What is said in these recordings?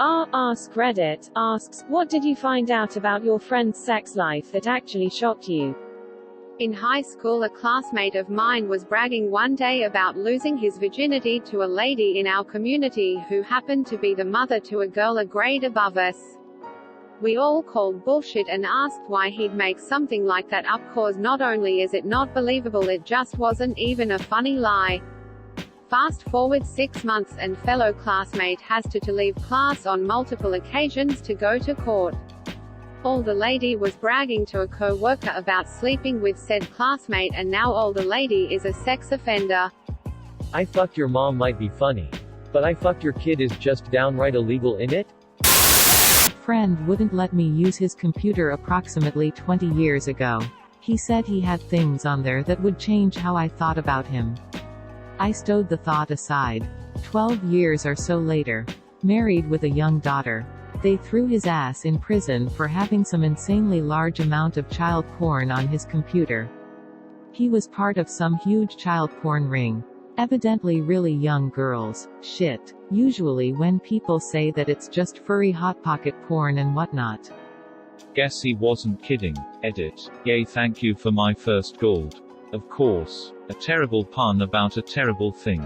Askreddit asks, what did you find out about your friend's sex life that actually shocked you? In high school, a classmate of mine was bragging one day about losing his virginity to a lady in our community who happened to be the mother to a girl a grade above us. We all called bullshit and asked why he'd make something like that up, cause not only is it not believable, it just wasn't even a funny lie. Fast forward 6 months and fellow classmate has to leave class on multiple occasions to go to court. Older lady was bragging to a co-worker about sleeping with said classmate, and now older lady is a sex offender. I fucked your mom might be funny, but I fucked your kid is just downright illegal, innit? Friend wouldn't let me use his computer approximately 20 years ago. He said he had things on there that would change how I thought about him. I stowed the thought aside. 12 years or so later, married with a young daughter, they threw his ass in prison for having some insanely large amount of child porn on his computer. He was part of some huge child porn ring. Evidently really young girls. Shit. Usually when people say that it's just furry hot pocket porn and whatnot. Guess he wasn't kidding. Edit. Yay, thank you for my first gold. Of course. A terrible pun about a terrible thing.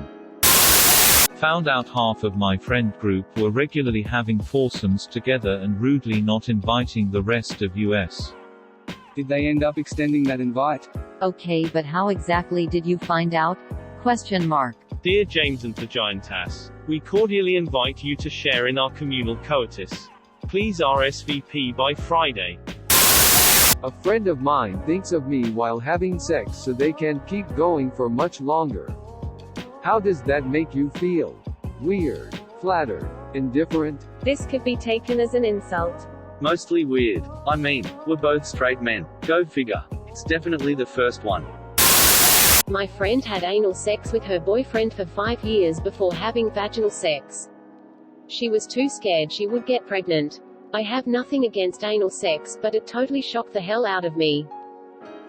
Found out half of my friend group were regularly having foursomes together and rudely not inviting the rest of us. Did they end up extending that invite? Okay, but how exactly did you find out? Question mark. Dear James and the Giantess, we cordially invite you to share in our communal coitus. Please RSVP by Friday. A friend of mine thinks of me while having sex so they can keep going for much longer. How does that make you feel? Weird, flattered, indifferent? This could be taken as an insult. Mostly weird. I mean, we're both straight men. Go figure. It's definitely the first one. My friend had anal sex with her boyfriend for 5 years before having vaginal sex. She was too scared she would get pregnant. I have nothing against anal sex, but it totally shocked the hell out of me.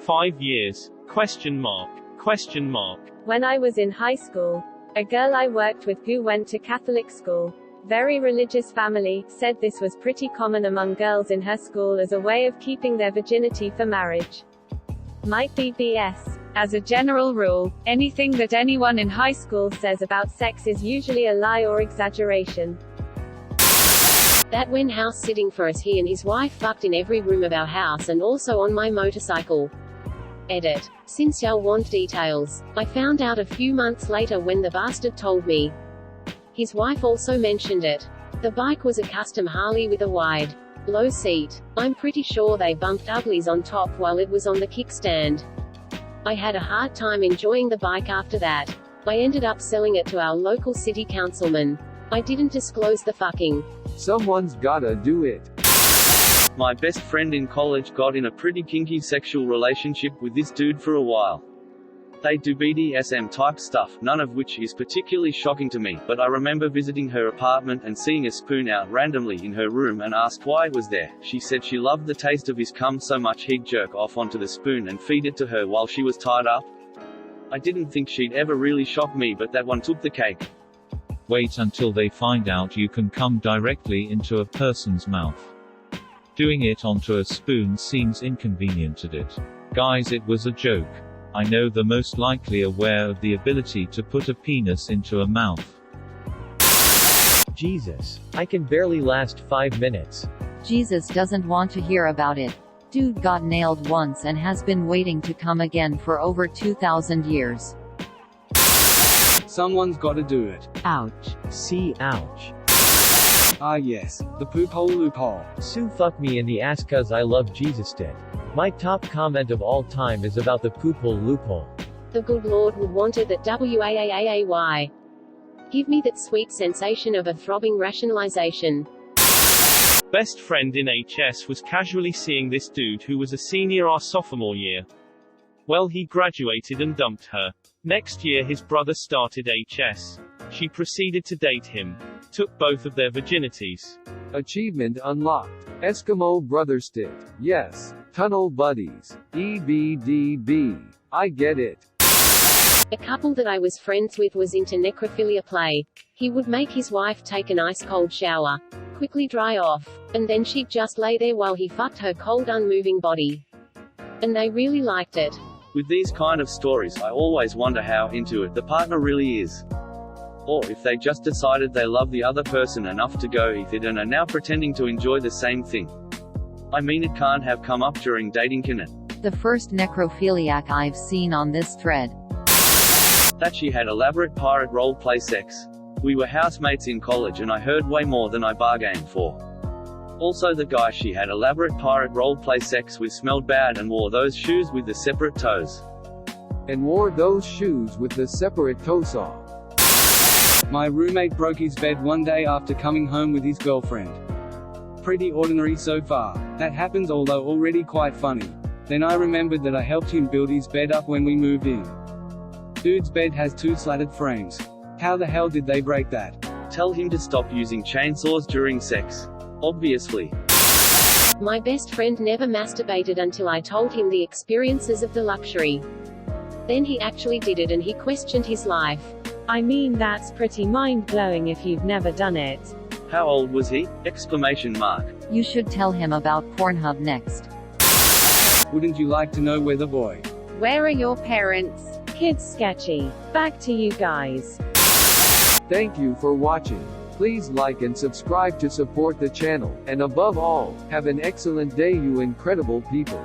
5 years? Question mark. Question mark. When I was in high school, a girl I worked with who went to Catholic school, very religious family, said this was pretty common among girls in her school as a way of keeping their virginity for marriage. Might be BS. As a general rule, anything that anyone in high school says about sex is usually a lie or exaggeration. That went house sitting for us. He and his wife fucked in every room of our house and also on my motorcycle. Edit. Since y'all want details, I found out a few months later when the bastard told me. His wife also mentioned it. The bike was a custom Harley with a wide, low seat. I'm pretty sure they bumped uglies on top while it was on the kickstand. I had a hard time enjoying the bike after that. I ended up selling it to our local city councilman. I didn't disclose the fucking. Someone's gotta do it. My best friend in college got in a pretty kinky sexual relationship with this dude for a while. They do BDSM type stuff, none of which is particularly shocking to me, but I remember visiting her apartment and seeing a spoon out randomly in her room and asked why it was there. She said she loved the taste of his cum so much he'd jerk off onto the spoon and feed it to her while she was tied up. I didn't think she'd ever really shock me, but that one took the cake. Wait until they find out you can come directly into a person's mouth. Doing it onto a spoon seems inconvenient at it. Guys, it was a joke. I know the most likely aware of the ability to put a penis into a mouth. Jesus. I can barely last 5 minutes. Jesus doesn't want to hear about it. Dude got nailed once and has been waiting to come again for over 2,000 years. Someone's gotta do it. Ouch. See, ouch. Ah yes, the poop hole loophole. Sue fuck me in the ass cause I love Jesus did. My top comment of all time is about the poop hole loophole. The good Lord would want it that WAAAAY. Give me that sweet sensation of a throbbing rationalization. Best friend in HS was casually seeing this dude who was a senior our sophomore year. Well, he graduated and dumped her. Next year his brother started HS. She proceeded to date him. Took both of their virginities. Achievement unlocked. Eskimo brothers did. Yes. Tunnel buddies. EBDB. I get it. A couple that I was friends with was into necrophilia play. He would make his wife take an ice-cold shower, quickly dry off. And then she'd just lay there while he fucked her cold unmoving body. And they really liked it. With these kind of stories, I always wonder how into it the partner really is. Or if they just decided they love the other person enough to go with it and are now pretending to enjoy the same thing. I mean, it can't have come up during dating, can it? The first necrophiliac I've seen on this thread. That she had elaborate pirate role-play sex. We were housemates in college and I heard way more than I bargained for. Also, the guy she had elaborate pirate role-play sex with smelled bad and wore those shoes with the separate toes. And wore those shoes with the separate toe saw. My roommate broke his bed one day after coming home with his girlfriend. Pretty ordinary so far. That happens, although already quite funny. Then I remembered that I helped him build his bed up when we moved in. Dude's bed has 2 slatted frames. How the hell did they break that? Tell him to stop using chainsaws during sex. Obviously. My best friend never masturbated until I told him the experiences of the luxury. Then he actually did it and he questioned his life. I mean, that's pretty mind-blowing if you've never done it. How old was he? Exclamation mark. You should tell him about Pornhub next. Wouldn't you like to know where the boy? Where are your parents? Kids sketchy. Back to you guys. Thank you for watching. Please like and subscribe to support the channel, and above all, have an excellent day, you incredible people.